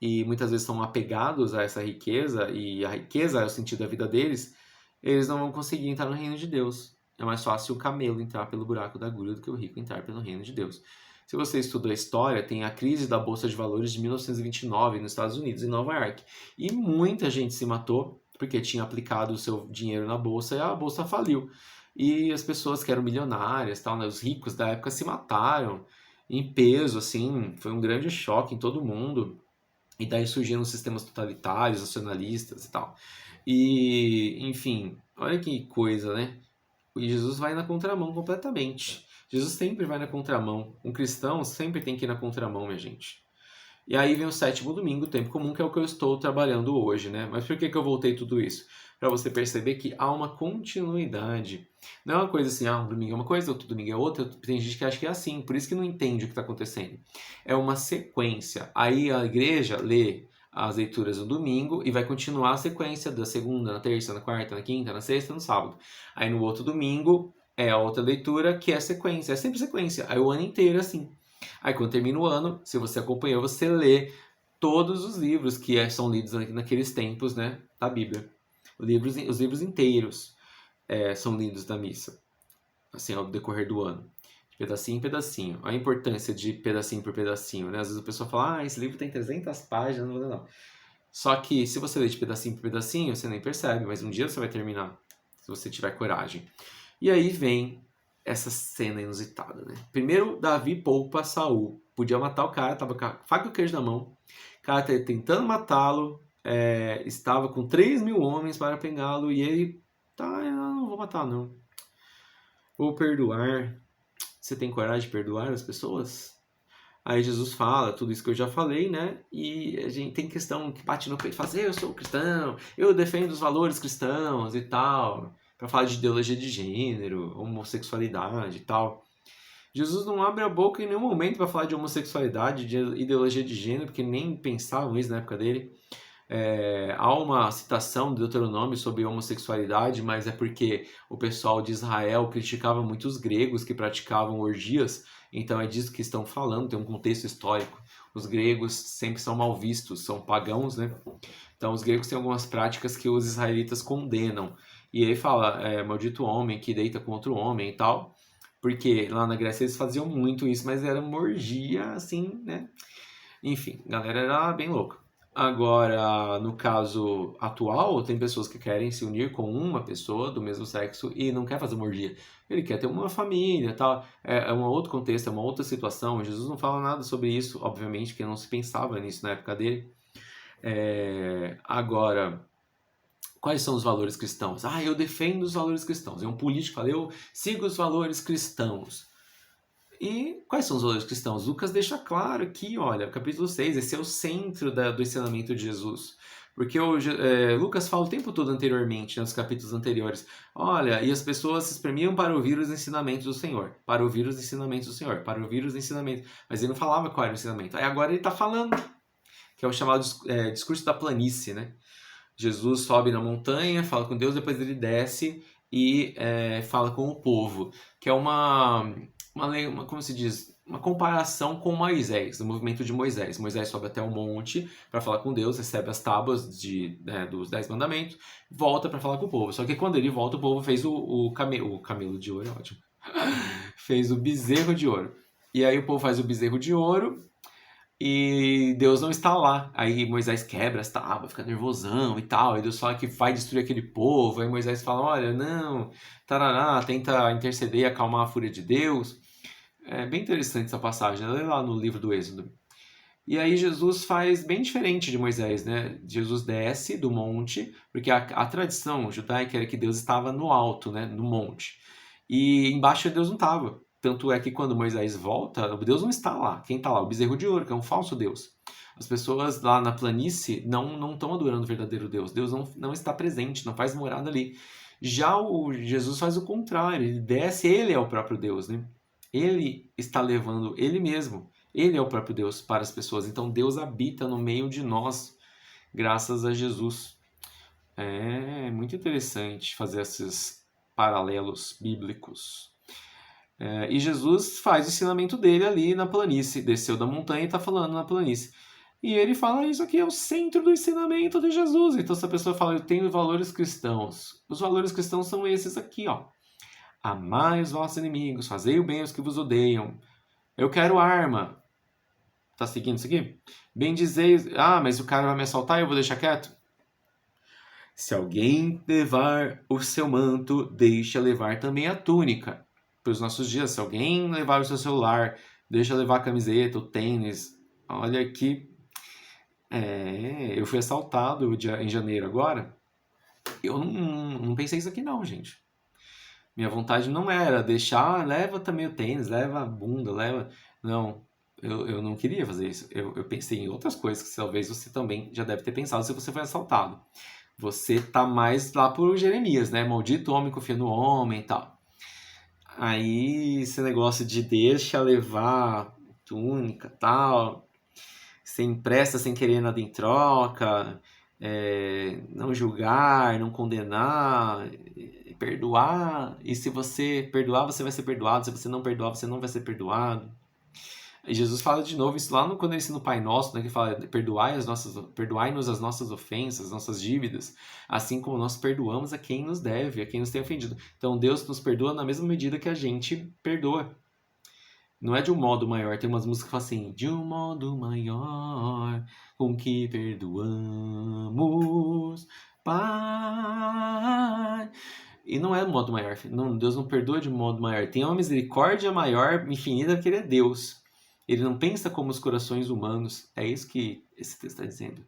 e muitas vezes são apegados a essa riqueza, e a riqueza é o sentido da vida deles, eles não vão conseguir entrar no reino de Deus. É mais fácil o camelo entrar pelo buraco da agulha do que o rico entrar pelo reino de Deus. Se você estudou a história, tem a crise da Bolsa de Valores de 1929 nos Estados Unidos, em Nova York. E muita gente se matou porque tinha aplicado o seu dinheiro na Bolsa e a Bolsa faliu. E as pessoas que eram milionárias, tal, né, os ricos da época se mataram em peso, assim, foi um grande choque em todo mundo. E daí surgiram sistemas totalitários, nacionalistas e tal. E, enfim, olha que coisa, né? E Jesus vai na contramão completamente. Jesus sempre vai na contramão. Um cristão sempre tem que ir na contramão, minha gente. E aí vem o sétimo domingo, o tempo comum, que é o que eu estou trabalhando hoje, né? Mas por que eu voltei tudo isso? Para você perceber que há uma continuidade. Não é uma coisa assim, um domingo é uma coisa, outro domingo é outra. Tem gente que acha que é assim, por isso que não entende o que está acontecendo. É uma sequência. Aí a igreja lê as leituras no domingo e vai continuar a sequência da segunda, na terça, na quarta, na quinta, na sexta, no sábado. Aí no outro domingo é a outra leitura que é sequência. É sempre sequência. Aí o ano inteiro é assim. Aí quando termina o ano, se você acompanhou, você lê todos os livros que são lidos naqueles tempos, né, da Bíblia. Os livros inteiros são lidos da missa, assim, ao decorrer do ano. De pedacinho em pedacinho. A importância de pedacinho por pedacinho, né? Às vezes a pessoa fala, esse livro tem 300 páginas, não. Só que se você lê de pedacinho por pedacinho, você nem percebe, mas um dia você vai terminar, se você tiver coragem. E aí vem essa cena inusitada, né? Primeiro, Davi poupa Saul. Podia matar o cara, tava com a faca e o queijo na mão. O cara tá tentando matá-lo, estava com 3.000 homens para pegá-lo, e ele, eu não vou matar não. Vou perdoar. Você tem coragem de perdoar as pessoas? Aí Jesus fala tudo isso que eu já falei, né? E a gente tem questão que bate no peito e fala assim, eu sou cristão, eu defendo os valores cristãos e tal, para falar de ideologia de gênero, homossexualidade e tal. Jesus não abre a boca em nenhum momento para falar de homossexualidade, de ideologia de gênero, porque nem pensavam isso na época dele. Há uma citação do Deuteronômio sobre homossexualidade, mas é porque o pessoal de Israel criticava muito os gregos que praticavam orgias, então é disso que estão falando, tem um contexto histórico. Os gregos sempre são mal vistos, são pagãos, né? Então os gregos têm algumas práticas que os israelitas condenam. E aí fala, maldito homem que deita com outro homem e tal, porque lá na Grécia eles faziam muito isso, mas era uma orgia, assim, né? Enfim, a galera era bem louca. Agora, no caso atual, tem pessoas que querem se unir com uma pessoa do mesmo sexo e não quer fazer uma orgia. Ele quer ter uma família, tal. É um outro contexto, é uma outra situação. Jesus não fala nada sobre isso, obviamente, que não se pensava nisso na época dele. Agora, quais são os valores cristãos? Eu defendo os valores cristãos. É um político que fala, eu sigo os valores cristãos. E quais são os valores cristãos? Lucas deixa claro aqui, olha, capítulo 6, esse é o centro do ensinamento de Jesus. Porque Lucas fala o tempo todo anteriormente, nos capítulos anteriores, olha, e as pessoas se espremiam para ouvir os ensinamentos do Senhor, para ouvir os ensinamentos do Senhor, para ouvir os ensinamentos. Mas ele não falava qual era o ensinamento. Aí agora ele está falando, que é o chamado discurso da planície, né? Jesus sobe na montanha, fala com Deus, depois ele desce e fala com o povo, que é como se diz, uma comparação com Moisés, o movimento de Moisés. Moisés sobe até o monte para falar com Deus, recebe as tábuas dos 10 mandamentos, volta para falar com o povo. Só que quando ele volta, o povo fez o camelo de ouro, é ótimo. Fez o bezerro de ouro. E aí o povo faz o bezerro de ouro e Deus não está lá. Aí Moisés quebra as tábuas, fica nervosão e tal. E Deus fala que vai destruir aquele povo. Aí Moisés fala: olha, não, tarará, tenta interceder e acalmar a fúria de Deus. É bem interessante essa passagem, né? Lê lá no livro do Êxodo. E aí Jesus faz bem diferente de Moisés, né? Jesus desce do monte, porque a tradição judaica era que Deus estava no alto, né? No monte. E embaixo Deus não estava. Tanto é que quando Moisés volta, Deus não está lá. Quem está lá? O bezerro de ouro, que é um falso Deus. As pessoas lá na planície não estão adorando o verdadeiro Deus. Deus não está presente, não faz morada ali. Já o Jesus faz o contrário. Ele desce, ele é o próprio Deus, né? Ele está levando ele mesmo. Ele é o próprio Deus para as pessoas. Então Deus habita no meio de nós, graças a Jesus. É muito interessante fazer esses paralelos bíblicos. E Jesus faz o ensinamento dele ali na planície. Desceu da montanha e está falando na planície. E ele fala: isso aqui é o centro do ensinamento de Jesus. Então, se a pessoa fala: eu tenho valores cristãos, os valores cristãos são esses aqui, ó. Amai os vossos inimigos, fazei o bem aos que vos odeiam. Eu quero arma. Tá seguindo isso aqui? Bendizei. Ah, mas o cara vai me assaltar e eu vou deixar quieto? Se alguém levar o seu manto, deixa levar também a túnica. Para os nossos dias, se alguém levar o seu celular, deixa levar a camiseta, o tênis. Olha aqui. Eu fui assaltado em janeiro agora. Eu não pensei isso aqui não, gente. Minha vontade não era deixar, leva também o tênis, leva a bunda, leva... Não, eu não queria fazer isso. Eu pensei em outras coisas que talvez você também já deve ter pensado se você foi assaltado. Você tá mais lá por Jeremias, né? Maldito homem confia no homem e tal. Aí esse negócio de deixa levar túnica e tal, sem empresta sem querer nada em troca, não julgar, não condenar, perdoar. E se você perdoar, você vai ser perdoado. Se você não perdoar, você não vai ser perdoado. E Jesus fala de novo isso lá quando ele ensina o Pai Nosso, né, que fala: perdoai-nos as nossas ofensas, as nossas dívidas, assim como nós perdoamos a quem nos deve, a quem nos tem ofendido. Então Deus nos perdoa na mesma medida que a gente perdoa. Não é de um modo maior. Tem umas músicas que falam assim: de um modo maior, com que perdoamos, Pai. E não é um modo maior. Não, Deus não perdoa de um modo maior. Tem uma misericórdia maior, infinita, porque Ele é Deus. Ele não pensa como os corações humanos. É isso que esse texto está dizendo.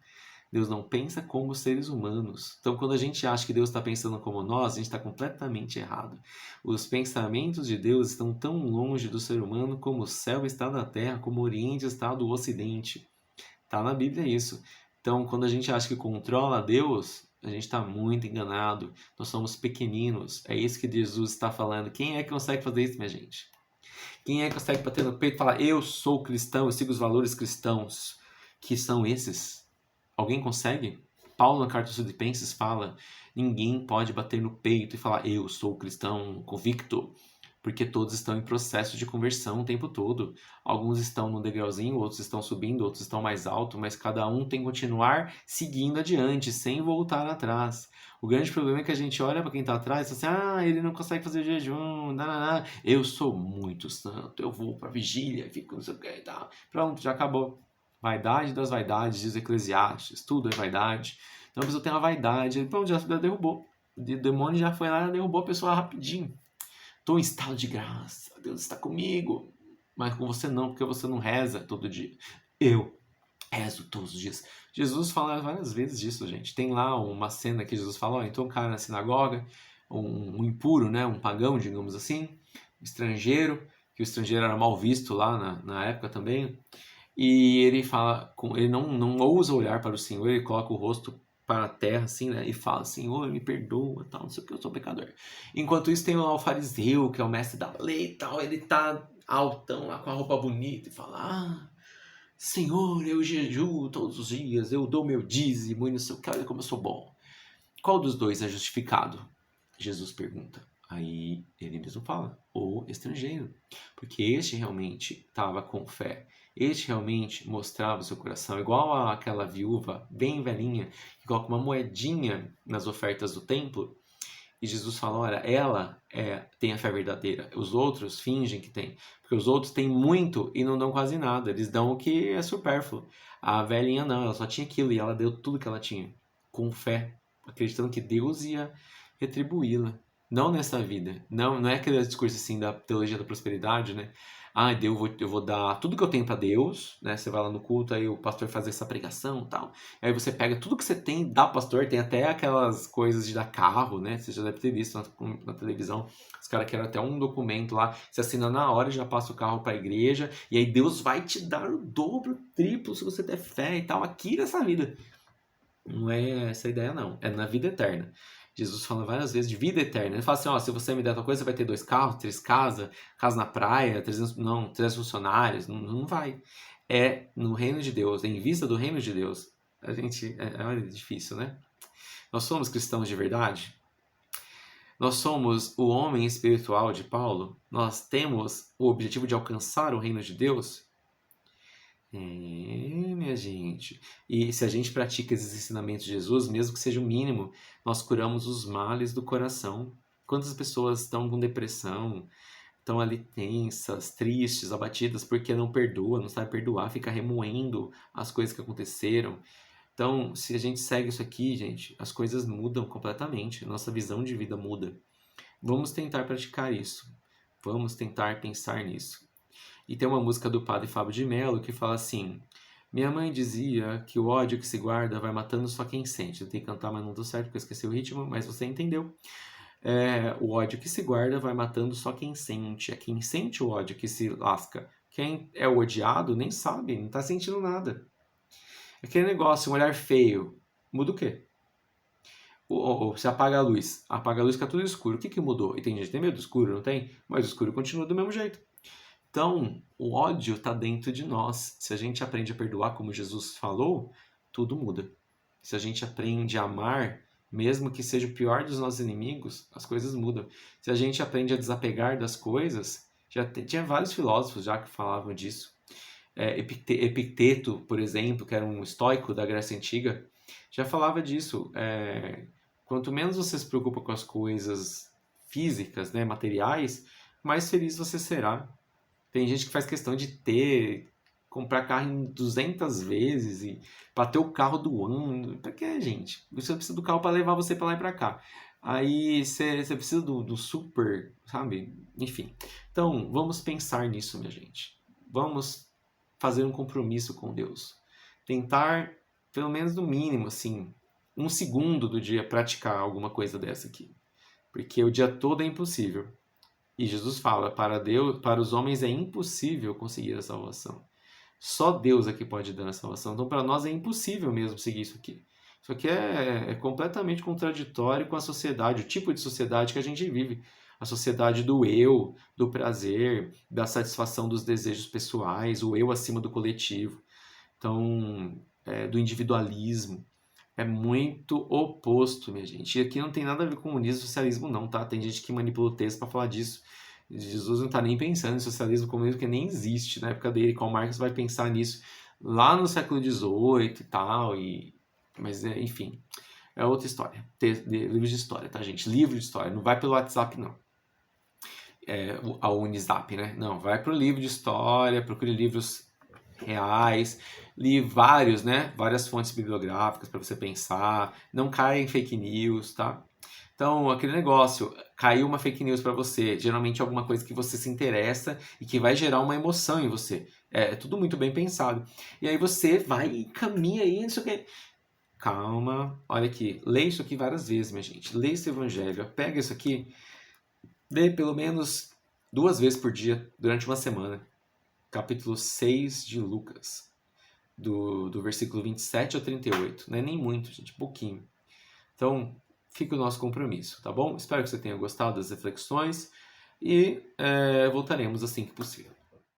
Deus não pensa como os seres humanos. Então, quando a gente acha que Deus está pensando como nós, a gente está completamente errado. Os pensamentos de Deus estão tão longe do ser humano como o céu está da terra, como o Oriente está do Ocidente. Está na Bíblia isso. Então, quando a gente acha que controla Deus, a gente está muito enganado. Nós somos pequeninos. É isso que Jesus está falando. Quem é que consegue fazer isso, minha gente? Quem é que consegue bater no peito e falar: eu sou cristão, eu sigo os valores cristãos? Que são esses? Alguém consegue? Paulo, na carta aos Filipenses, fala: ninguém pode bater no peito e falar: eu sou cristão convicto, porque todos estão em processo de conversão o tempo todo. Alguns estão no degrauzinho, outros estão subindo, outros estão mais alto, mas cada um tem que continuar seguindo adiante, sem voltar atrás. O grande problema é que a gente olha para quem está atrás e fala assim: ele não consegue fazer jejum, não. Eu sou muito santo, eu vou para vigília, fico não sei o que e tal. Pronto, já acabou. Vaidade das vaidades, diz Eclesiastes, tudo é vaidade. Então a pessoa tem uma vaidade, pronto, já derrubou. O demônio já foi lá e derrubou a pessoa rapidinho. Estou em estado de graça, Deus está comigo. Mas com você não, porque você não reza todo dia. Eu rezo todos os dias. Jesus fala várias vezes disso, gente. Tem lá uma cena que Jesus fala: então um cara na sinagoga, um impuro, né, um pagão, digamos assim, um estrangeiro, que o estrangeiro era mal visto lá na época também. E ele fala, ele não ousa olhar para o Senhor, ele coloca o rosto para a terra, assim, né? E fala: Senhor, me perdoa, tal, não sei o que, eu sou pecador. Enquanto isso, tem lá o fariseu, que é o mestre da lei e tal, ele tá altão lá com a roupa bonita e fala: Senhor, eu jejuo todos os dias, eu dou meu dízimo e não sei o que, olha como eu sou bom. Qual dos dois é justificado? Jesus pergunta. Aí ele mesmo fala, o estrangeiro. Porque este realmente estava com fé. Este realmente mostrava o seu coração. Igual àquela viúva bem velhinha, que coloca uma moedinha nas ofertas do templo. E Jesus fala, olha, ela tem a fé verdadeira. Os outros fingem que tem. Porque os outros têm muito e não dão quase nada. Eles dão o que é supérfluo. A velhinha não, ela só tinha aquilo e ela deu tudo que ela tinha. Com fé. Acreditando que Deus ia retribuí-la. Não nessa vida. Não é aquele discurso assim da teologia da prosperidade, né? Ah, eu vou dar tudo que eu tenho para Deus, né? Você vai lá no culto, aí o pastor faz essa pregação e tal. Aí você pega tudo que você tem, dá pro pastor, tem até aquelas coisas de dar carro, né? Você já deve ter visto na televisão. Os caras querem até um documento lá, você assina na hora e já passa o carro para a igreja. E aí Deus vai te dar o dobro, o triplo, se você der fé e tal, aqui nessa vida. Não é essa a ideia, não. É na vida eterna. Jesus fala várias vezes de vida eterna. Ele fala assim, ó, se você me der tal coisa, você vai ter 2 carros, 3 casas, casa na praia, 300 funcionários. Não vai. É no reino de Deus, é em vista do reino de Deus. A gente, é difícil, né? Nós somos cristãos de verdade? Nós somos o homem espiritual de Paulo? Nós temos o objetivo de alcançar o reino de Deus? Minha gente. E se a gente pratica esses ensinamentos de Jesus, mesmo que seja o mínimo, nós curamos os males do coração. Quantas pessoas estão com depressão, estão ali tensas, tristes, abatidas porque não perdoa, não sabe perdoar, fica remoendo as coisas que aconteceram. Então, se a gente segue isso aqui, gente, as coisas mudam completamente, nossa visão de vida muda. Vamos tentar praticar isso. Vamos tentar pensar nisso. E tem uma música do padre Fábio de Mello que fala assim: minha mãe dizia que o ódio que se guarda vai matando só quem sente. Eu tenho que cantar, mas não deu certo porque eu esqueci o ritmo, mas você entendeu. O ódio que se guarda vai matando só quem sente. É quem sente o ódio que se lasca. Quem é o odiado nem sabe, não tá sentindo nada. Aquele negócio, um olhar feio, muda o quê? Você apaga a luz fica tudo escuro. O que mudou? E tem gente que tem medo do escuro, não tem? Mas o escuro continua do mesmo jeito. Então, o ódio está dentro de nós. Se a gente aprende a perdoar, como Jesus falou, tudo muda. Se a gente aprende a amar, mesmo que seja o pior dos nossos inimigos, as coisas mudam. Se a gente aprende a desapegar das coisas, tinha vários filósofos já que falavam disso. Epicteto, por exemplo, que era um estoico da Grécia Antiga, já falava disso. Quanto menos você se preocupa com as coisas físicas, né, materiais, mais feliz você será. Tem gente que faz questão de comprar carro em 200 vezes e bater o carro do ano. Pra quê, gente? Você precisa do carro para levar você para lá e para cá. Aí você precisa do super, sabe? Enfim. Então, vamos pensar nisso, minha gente. Vamos fazer um compromisso com Deus. Tentar, pelo menos no mínimo, assim, 1 segundo do dia praticar alguma coisa dessa aqui. Porque o dia todo é impossível. E Jesus fala, para Deus, para os homens é impossível conseguir a salvação. Só Deus é que pode dar a salvação. Então, para nós é impossível mesmo seguir isso aqui. Isso aqui é completamente contraditório com a sociedade, o tipo de sociedade que a gente vive. A sociedade do eu, do prazer, da satisfação dos desejos pessoais, o eu acima do coletivo. Então, do individualismo. É muito oposto, minha gente. E aqui não tem nada a ver com comunismo e socialismo, não, tá? Tem gente que manipula o texto para falar disso. Jesus não está nem pensando em socialismo e comunismo, que nem existe na época dele. Karl Marx vai pensar nisso lá no século XVIII e tal. Mas, enfim, é outra história. Livros de história, tá, gente? Livro de história. Não vai pelo WhatsApp, não. A Unizap, né? Não, vai pro livro de história, procure livros reais, li vários, né? Várias fontes bibliográficas para você pensar. Não caia em fake news, tá? Então, aquele negócio, caiu uma fake news para você, geralmente é alguma coisa que você se interessa e que vai gerar uma emoção em você. É tudo muito bem pensado. E aí você vai e caminha aí, não sei o quê. Calma, olha aqui, lê isso aqui várias vezes, minha gente. Lê esse evangelho, pega isso aqui, lê pelo menos 2 vezes por dia, durante uma semana. Capítulo 6 de Lucas, do versículo 27 ao 38. Não é nem muito, gente, pouquinho. Então, fica o nosso compromisso, tá bom? Espero que você tenha gostado das reflexões e voltaremos assim que possível.